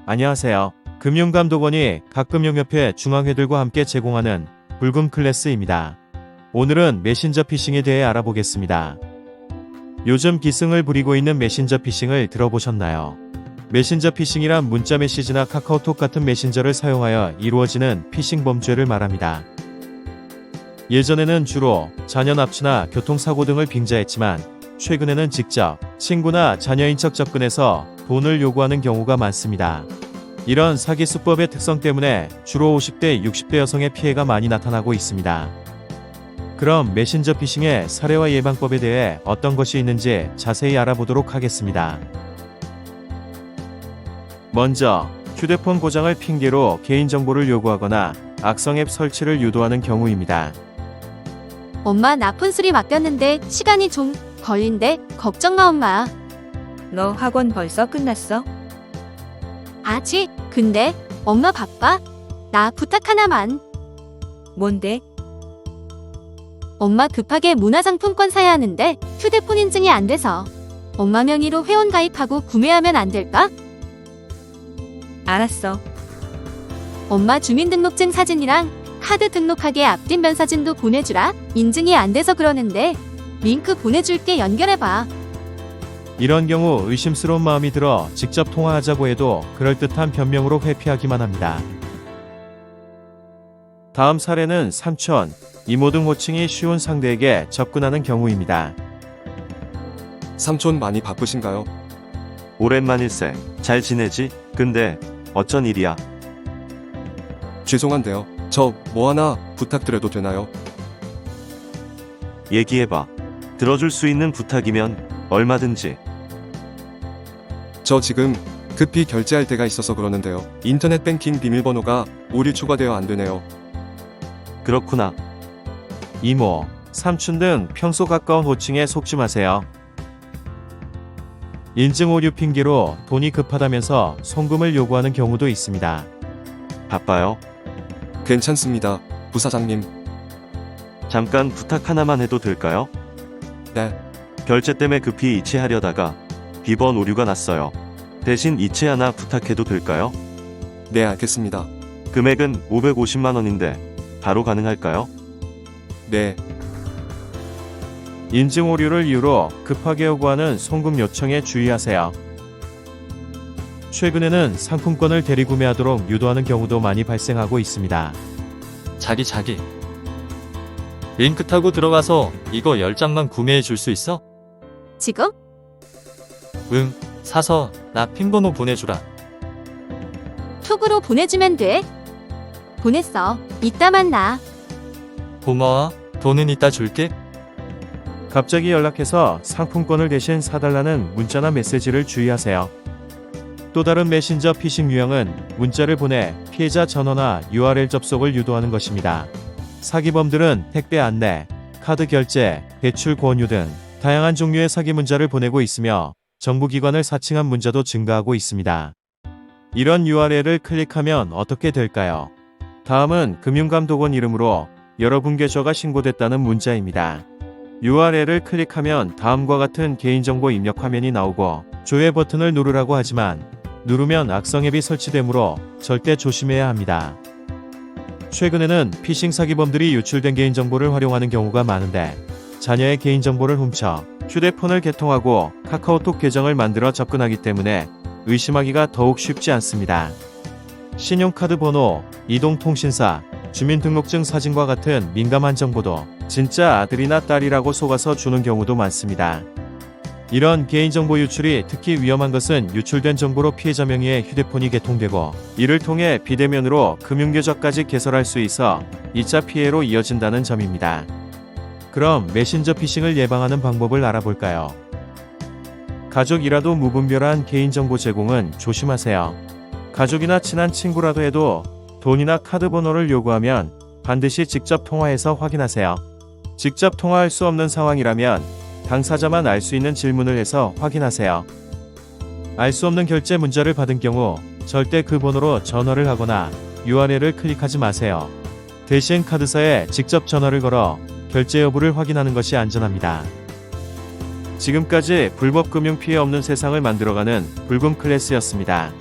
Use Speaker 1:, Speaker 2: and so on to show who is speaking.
Speaker 1: 안녕하세요. 금융감독원이 각 금융협회 중앙회들과 함께 제공하는 불금 클래스입니다. 오늘은 메신저 피싱에 대해 알아보겠습니다. 요즘 기승을 부리고 있는 메신저 피싱을 들어보셨나요? 메신저 피싱이란 문자 메시지나 카카오톡 같은 메신저를 사용하여 이루어지는 피싱 범죄를 말합니다. 예전에는 주로 자녀 납치나 교통사고 등을 빙자했지만 최근에는 직접 친구나 자녀인 척 접근해서 돈을 요구하는 경우가 많습니다. 이런 사기 수법의 특성 때문에 주로 50대, 60대 여성의 피해가 많이 나타나고 있습니다. 그럼 메신저 피싱의 사례와 예방법에 대해 어떤 것이 있는지 자세히 알아보도록 하겠습니다. 먼저 휴대폰 고장을 핑계로 개인정보를 요구하거나 악성 앱 설치를 유도하는 경우입니다.
Speaker 2: 엄마 나 푼술이 맡겼는데 시간이 좀 걸린대. 걱정 마 엄마.
Speaker 3: 너 학원 벌써 끝났어?
Speaker 2: 아직? 근데 엄마 바빠? 나 부탁 하나만.
Speaker 3: 뭔데?
Speaker 2: 엄마 급하게 문화상품권 사야 하는데 휴대폰 인증이 안 돼서 엄마 명의로 회원 가입하고 구매하면 안 될까?
Speaker 3: 알았어.
Speaker 2: 엄마 주민등록증 사진이랑 카드 등록하기에 앞뒷면 사진도 보내주라. 인증이 안 돼서 그러는데 링크 보내줄게. 연결해봐.
Speaker 1: 이런 경우 의심스러운 마음이 들어 직접 통화하자고 해도 그럴듯한 변명으로 회피하기만 합니다. 다음 사례는 삼촌, 이모 등 호칭이 쉬운 상대에게 접근하는 경우입니다.
Speaker 4: 삼촌 많이 바쁘신가요?
Speaker 5: 오랜만일세. 잘 지내지? 근데 어쩐 일이야?
Speaker 4: 죄송한데요. 저 뭐 하나 부탁드려도 되나요?
Speaker 5: 얘기해봐. 들어줄 수 있는 부탁이면 얼마든지.
Speaker 4: 저 지금 급히 결제할 때가 있어서 그러는데요. 인터넷 뱅킹 비밀번호가 오류 추가되어 안 되네요.
Speaker 5: 그렇구나.
Speaker 1: 이모, 삼촌 등 평소 가까운 호칭에 속지 마세요. 인증 오류 핑계로 돈이 급하다면서 송금을 요구하는 경우도 있습니다.
Speaker 5: 바빠요?
Speaker 4: 괜찮습니다, 부사장님.
Speaker 5: 잠깐 부탁 하나만 해도 될까요?
Speaker 4: 네,
Speaker 5: 결제 때문에 급히 이체하려다가 비번 오류가 났어요. 대신 이체 하나 부탁해도 될까요?
Speaker 4: 네 알겠습니다.
Speaker 5: 금액은 550만 원인데 바로 가능할까요?
Speaker 4: 네,
Speaker 1: 인증 오류를 이유로 급하게 요구하는 송금 요청에 주의하세요. 최근에는 상품권을 대리구매하도록 유도하는 경우도 많이 발생하고 있습니다.
Speaker 6: 자기 링크 타고 들어가서 이거 10장만 구매해 줄 수 있어?
Speaker 2: 지금?
Speaker 6: 응, 사서 나 핀번호 보내주라.
Speaker 2: 톡으로 보내주면 돼. 보냈어. 이따 만나.
Speaker 6: 고마워. 돈은 이따 줄게.
Speaker 1: 갑자기 연락해서 상품권을 대신 사달라는 문자나 메시지를 주의하세요. 또 다른 메신저 피싱 유형은 문자를 보내 피해자 전화나 URL 접속을 유도하는 것입니다. 사기범들은 택배 안내, 카드 결제, 대출 권유 등 다양한 종류의 사기 문자를 보내고 있으며 정부기관을 사칭한 문자도 증가하고 있습니다. 이런 URL을 클릭하면 어떻게 될까요? 다음은 금융감독원 이름으로 여러분 계좌가 신고됐다는 문자입니다. URL을 클릭하면 다음과 같은 개인정보 입력 화면이 나오고 조회 버튼을 누르라고 하지만 누르면 악성 앱이 설치되므로 절대 조심해야 합니다. 최근에는 피싱 사기범들이 유출된 개인정보를 활용하는 경우가 많은데 자녀의 개인정보를 훔쳐 휴대폰을 개통하고 카카오톡 계정을 만들어 접근하기 때문에 의심하기가 더욱 쉽지 않습니다. 신용카드 번호, 이동통신사, 주민등록증 사진과 같은 민감한 정보도 진짜 아들이나 딸이라고 속아서 주는 경우도 많습니다. 이런 개인정보 유출이 특히 위험한 것은 유출된 정보로 피해자 명의의 휴대폰이 개통되고 이를 통해 비대면으로 금융계좌까지 개설할 수 있어 2차 피해로 이어진다는 점입니다. 그럼 메신저 피싱을 예방하는 방법을 알아볼까요? 가족이라도 무분별한 개인정보 제공은 조심하세요. 가족이나 친한 친구라도 해도 돈이나 카드 번호를 요구하면 반드시 직접 통화해서 확인하세요. 직접 통화할 수 없는 상황이라면 당사자만 알 수 있는 질문을 해서 확인하세요. 알 수 없는 결제 문자를 받은 경우 절대 그 번호로 전화를 하거나 URL을 클릭하지 마세요. 대신 카드사에 직접 전화를 걸어 결제 여부를 확인하는 것이 안전합니다. 지금까지 불법 금융 피해 없는 세상을 만들어가는 불금 클래스였습니다.